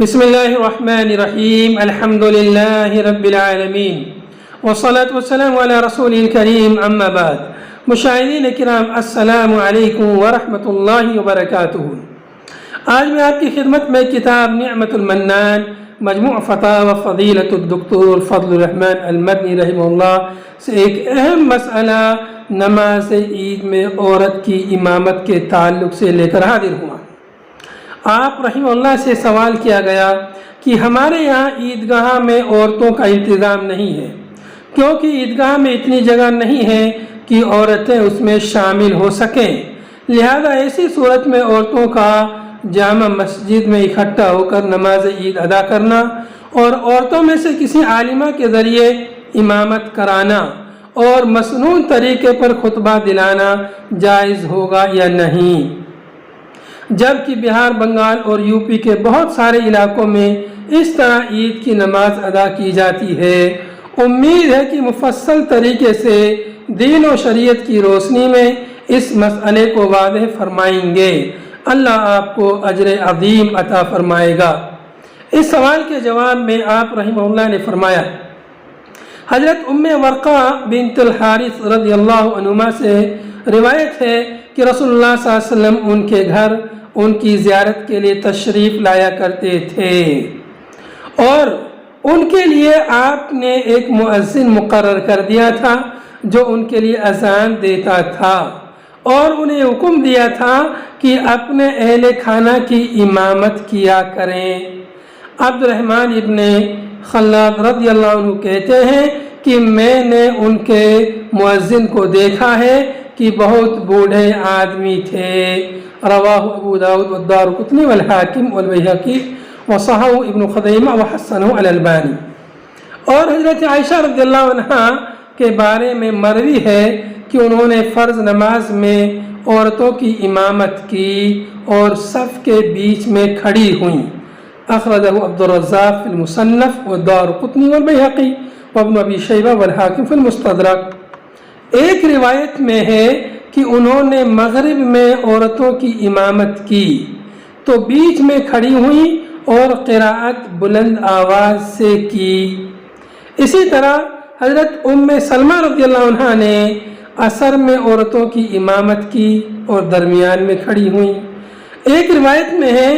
بسم اللہ الرحمن الرحیم الحمد للہ رب العالمین والصلاة والسلام علی رسول کریم اما بعد۔ مشاہدین کرام السلام علیکم ورحمۃ اللہ وبرکاتہ۔ آج میں آپ کی خدمت میں کتاب نعمت المنان مجموع فتاوی فضیلۃ الدکتور فضل الرحمن المدنی رحمہ اللہ سے ایک اہم مسئلہ نماز عید میں عورت کی امامت کے تعلق سے لے کر حاضر ہوا۔ آپ رحمہ اللہ سے سوال کیا گیا کہ ہمارے یہاں عیدگاہ میں عورتوں کا انتظام نہیں ہے، کیونکہ عیدگاہ میں اتنی جگہ نہیں ہے کہ عورتیں اس میں شامل ہو سکیں، لہذا ایسی صورت میں عورتوں کا جامع مسجد میں اکٹھا ہو کر نماز عید ادا کرنا اور عورتوں میں سے کسی عالمہ کے ذریعے امامت کرانا اور مسنون طریقے پر خطبہ دلانا جائز ہوگا یا نہیں، جبکہ بہار، بنگال اور یو پی کے بہت سارے علاقوں میں اس طرح عید کی نماز ادا کی جاتی ہے۔ امید ہے کہ مفصل طریقے سے دین و شریعت کی روشنی میں اس مسئلے کو واضح فرمائیں گے۔ اللہ آپ کو اجر عظیم عطا فرمائے گا۔ اس سوال کے جواب میں آپ رحمہ اللہ نے فرمایا، حضرت ام ورقہ بنت الحارث رضی اللہ عنہما سے روایت ہے کہ رسول اللہ صلی اللہ علیہ وسلم ان کے گھر ان کی زیارت کے لیے تشریف لایا کرتے تھے اور ان کے لیے آپ نے ایک مؤذن مقرر کر دیا تھا جو ان کے لیے اذان دیتا تھا اور انہیں حکم دیا تھا کہ اپنے اہل خانہ کی امامت کیا کریں۔ عبد الرحمن ابن خلاد رضی اللہ عنہ کہتے ہیں کہ میں نے ان کے مؤذن کو دیکھا ہے کہ بہت بوڑھے آدمی تھے۔ رواہ ابو داود والدارقطنی والحاکم والبیہقی وصححہ ابن خزیمہ وحسنہ الالبانی۔ اور حضرت عائشہ رضی اللہ عنہ کے بارے میں مروی ہے کہ انہوں نے فرض نماز میں عورتوں کی امامت کی اور صف کے بیچ میں کھڑی ہوئیں۔ اخرجہ عبد الرزاق فی المصنف والدارقطنی والبیہقی وابن ابی شیبہ والحاکم فی المستدرک۔ ایک روایت میں ہے کہ انہوں نے مغرب میں عورتوں کی امامت کی تو بیچ میں کھڑی ہوئیں اور قراءت بلند آواز سے کی۔ اسی طرح حضرت ام سلمہ رضی اللہ عنہ نے عصر میں عورتوں کی امامت کی اور درمیان میں کھڑی ہوئیں۔ ایک روایت میں ہے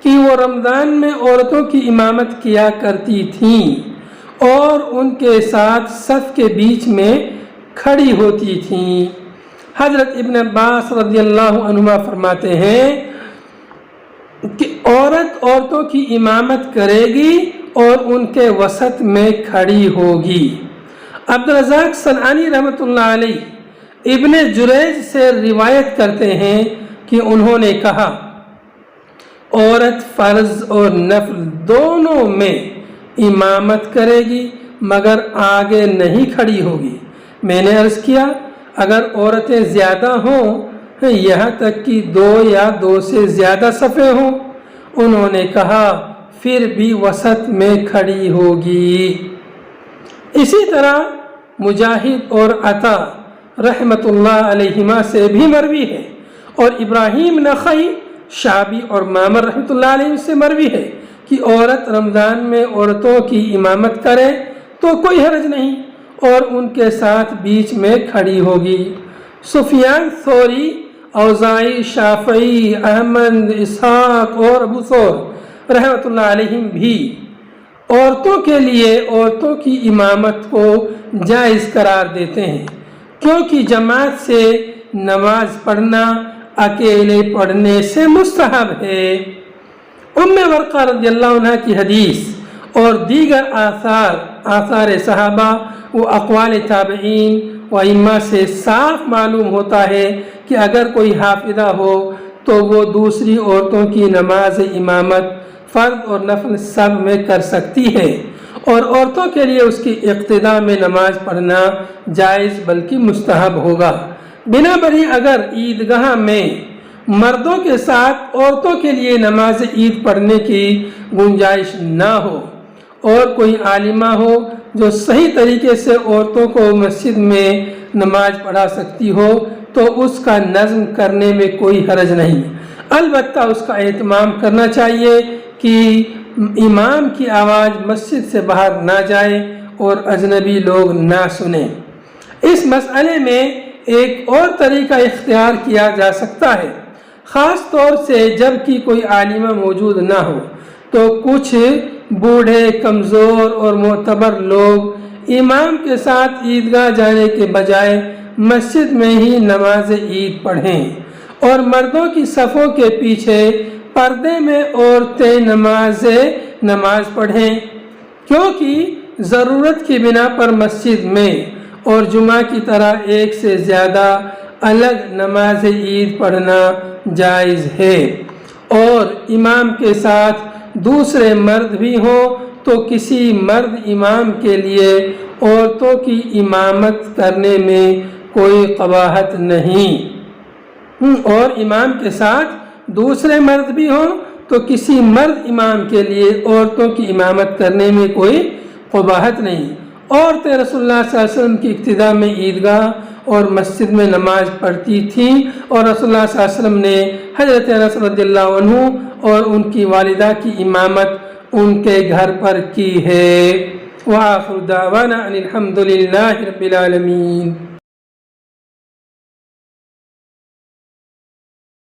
کہ وہ رمضان میں عورتوں کی امامت کیا کرتی تھیں اور ان کے ساتھ صف کے بیچ میں کھڑی ہوتی تھیں۔ حضرت ابن عباس رضی اللہ عنہما فرماتے ہیں کہ عورتوں کی امامت کرے گی اور ان کے وسط میں کھڑی ہوگی۔ عبدالرزاق صنعانی رحمۃ اللہ علیہ ابن جریج سے روایت کرتے ہیں کہ انہوں نے کہا، عورت فرض اور نفل دونوں میں امامت کرے گی مگر آگے نہیں کھڑی ہوگی۔ میں نے عرض کیا، اگر عورتیں زیادہ ہوں یہاں تک کہ 2 یا 2 سے زیادہ صفیں ہوں؟ انہوں نے کہا پھر بھی وسط میں کھڑی ہوگی۔ اسی طرح مجاہد اور عطا رحمت اللہ علیہما سے بھی مروی ہے اور ابراہیم نخعی، شعبی اور معمر رحمت اللہ علیہ سے مروی ہے کہ عورت رمضان میں عورتوں کی امامت کرے تو کوئی حرج نہیں اور ان کے ساتھ بیچ میں کھڑی ہوگی۔ سفیان ثوری، اوزاعی، شافعی، احمد، اسحاق اور ابو ثور رحمۃ اللہ علیہم بھی عورتوں کے لیے عورتوں کی امامت کو جائز قرار دیتے ہیں، کیونکہ جماعت سے نماز پڑھنا اکیلے پڑھنے سے مستحب ہے۔ ام ورقہ رضی اللہ عنہ کی حدیث اور دیگر آثار صحابہ و اقوال تابعین و ائمہ سے صاف معلوم ہوتا ہے کہ اگر کوئی حافظہ ہو تو وہ دوسری عورتوں کی نماز امامت فرض اور نفل سب میں کر سکتی ہے اور عورتوں کے لیے اس کی اقتداء میں نماز پڑھنا جائز بلکہ مستحب ہوگا۔ بنا بری اگر عیدگاہ میں مردوں کے ساتھ عورتوں کے لیے نماز عید پڑھنے کی گنجائش نہ ہو اور کوئی عالمہ ہو جو صحیح طریقے سے عورتوں کو مسجد میں نماز پڑھا سکتی ہو تو اس کا نظم کرنے میں کوئی حرج نہیں، البتہ اس کا اہتمام کرنا چاہیے کہ امام کی آواز مسجد سے باہر نہ جائے اور اجنبی لوگ نہ سنیں۔ اس مسئلے میں ایک اور طریقہ اختیار کیا جا سکتا ہے، خاص طور سے جب کہ کوئی عالمہ موجود نہ ہو تو کچھ بوڑھے، کمزور اور معتبر لوگ امام کے ساتھ عیدگاہ جانے کے بجائے مسجد میں ہی نماز عید پڑھیں اور مردوں کی صفوں کے پیچھے پردے میں عورتیں نماز پڑھیں، کیونکہ ضرورت کی بنا پر مسجد میں اور جمعہ کی طرح ایک سے زیادہ الگ نماز عید پڑھنا جائز ہے، اور امام کے ساتھ دوسرے مرد بھی ہوں تو کسی مرد امام کے لیے عورتوں کی امامت کرنے میں کوئی قباحت نہیں، اور امام کے ساتھ دوسرے مرد بھی ہوں تو کسی مرد امام کے لیے عورتوں کی امامت کرنے میں کوئی قباحت نہیں۔ عورتیں رسول اللہ صلی اللہ علیہ وسلم کی اقتداء میں عیدگاہ اور مسجد میں نماز پڑھتی تھیں، اور رسول اللہ صلی اللہ علیہ وسلم نے حضرت انس رضی اللہ عنہ اور ان کی والدہ کی امامت ان کے گھر پر کی ہے۔ وآخر دعوانا ان الحمد للہ رب العالمین۔